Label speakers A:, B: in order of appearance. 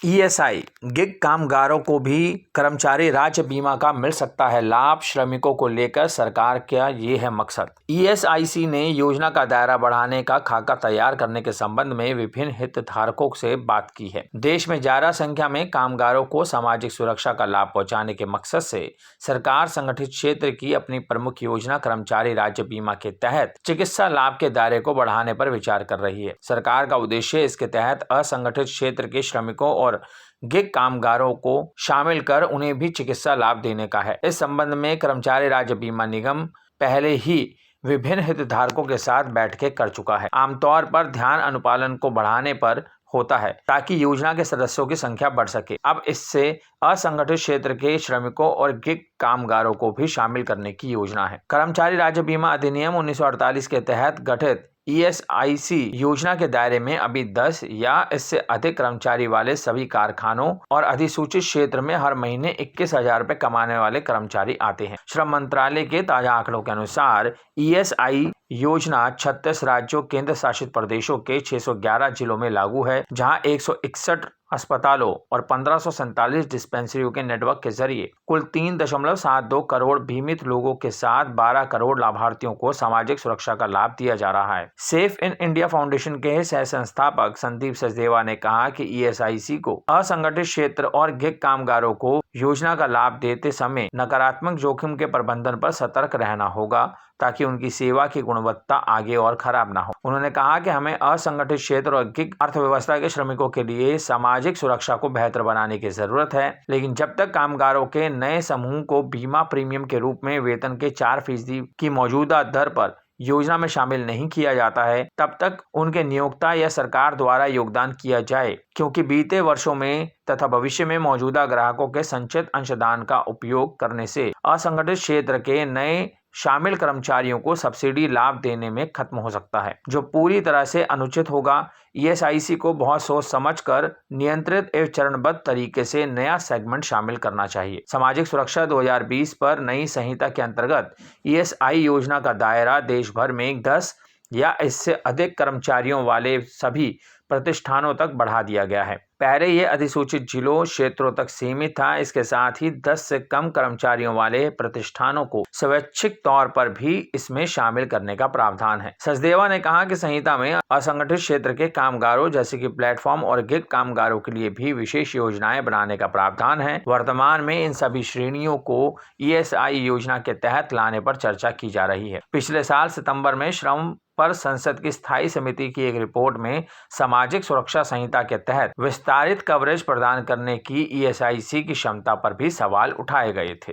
A: ESI gig कामगारों को भी कर्मचारी राज्य बीमा का मिल सकता है लाभ। श्रमिकों को लेकर सरकार का ये है मकसद। ईएसआईसी ने योजना का दायरा बढ़ाने का खाका तैयार करने के संबंध में विभिन्न हितधारकों से बात की है। देश में ज्यादा संख्या में कामगारों को सामाजिक सुरक्षा का लाभ पहुंचाने के मकसद से सरकार संगठित क्षेत्र की अपनी प्रमुख योजना कर्मचारी राज्य बीमा के तहत चिकित्सा लाभ के दायरे को बढ़ाने पर विचार कर रही है। सरकार का उद्देश्य इसके तहत असंगठित क्षेत्र के श्रमिकों और गिग कामगारों को शामिल कर उन्हें भी चिकित्सा लाभ देने का है। इस संबंध में कर्मचारी राज्य बीमा निगम पहले ही विभिन्न हितधारकों के साथ बैठकें कर चुका है। आमतौर पर ध्यान अनुपालन को बढ़ाने पर होता है ताकि योजना के सदस्यों की संख्या बढ़ सके। अब इससे असंगठित क्षेत्र के श्रमिकों और गिग कामगारों को भी शामिल करने की योजना है। कर्मचारी राज्य बीमा अधिनियम 1948 के तहत गठित ईएसआईसी योजना के दायरे में अभी 10 या इससे अधिक कर्मचारी वाले सभी कारखानों और अधिसूचित क्षेत्र में हर महीने 21,000 रुपए कमाने वाले कर्मचारी आते हैं। श्रम मंत्रालय के ताजा आंकड़ों के अनुसार ईएसआई योजना 36 राज्यों केंद्र शासित प्रदेशों के 611 जिलों में लागू है, जहां 161 अस्पतालों और 1547 डिस्पेंसरियों के नेटवर्क के जरिए कुल 3.72 करोड़ बीमित लोगों के साथ 12 करोड़ लाभार्थियों को सामाजिक सुरक्षा का लाभ दिया जा रहा है। सेफ इन इंडिया फाउंडेशन के सह संस्थापक संदीप सचदेवा ने कहा कि ईएसआईसी को असंगठित क्षेत्र और गिग कामगारों को योजना का लाभ देते समय नकारात्मक जोखिम के प्रबंधन पर सतर्क रहना होगा ताकि उनकी सेवा की गुणवत्ता आगे और खराब ना हो। उन्होंने कहा कि हमें असंगठित क्षेत्र और गिग अर्थव्यवस्था के श्रमिकों के लिए सामाजिक सुरक्षा को बेहतर बनाने की जरूरत है, लेकिन जब तक कामगारों के नए समूह को बीमा प्रीमियम के रूप में वेतन के 4% की मौजूदा दर पर योजना में शामिल नहीं किया जाता है, तब तक उनके नियोक्ता या सरकार द्वारा योगदान किया जाए, क्योंकि बीते वर्षों में तथा भविष्य में मौजूदा ग्राहकों के संचित अंशदान का उपयोग करने से असंगठित क्षेत्र के नए शामिल कर्मचारियों को सब्सिडी लाभ देने में खत्म हो सकता है, जो पूरी तरह से अनुचित होगा। ईएसआईसी को बहुत सोच समझकर नियंत्रित एवं चरणबद्ध तरीके से नया सेगमेंट शामिल करना चाहिए। सामाजिक सुरक्षा 2020 पर नई संहिता के अंतर्गत ईएसआई योजना का दायरा देश भर में 10 या इससे अधिक कर्मचारियों वाले सभी प्रतिष्ठानों तक बढ़ा दिया गया है। पहले ये अधिसूचित जिलों क्षेत्रों तक सीमित था। इसके साथ ही 10 से कम कर्मचारियों वाले प्रतिष्ठानों को स्वैच्छिक तौर पर भी इसमें शामिल करने का प्रावधान है। सचदेवा ने कहा कि संहिता में असंगठित क्षेत्र के कामगारों जैसे कि प्लेटफॉर्म और गिग कामगारों के लिए भी विशेष योजनाएं बनाने का प्रावधान है। वर्तमान में इन सभी श्रेणियों को ईएसआई योजना के तहत लाने पर चर्चा की जा रही है। पिछले साल सितंबर में श्रम पर संसद की स्थायी समिति की एक रिपोर्ट में सामाजिक सुरक्षा संहिता के तहत विस्तारित कवरेज प्रदान करने की ईएसआईसी की क्षमता पर भी सवाल उठाए गए थे।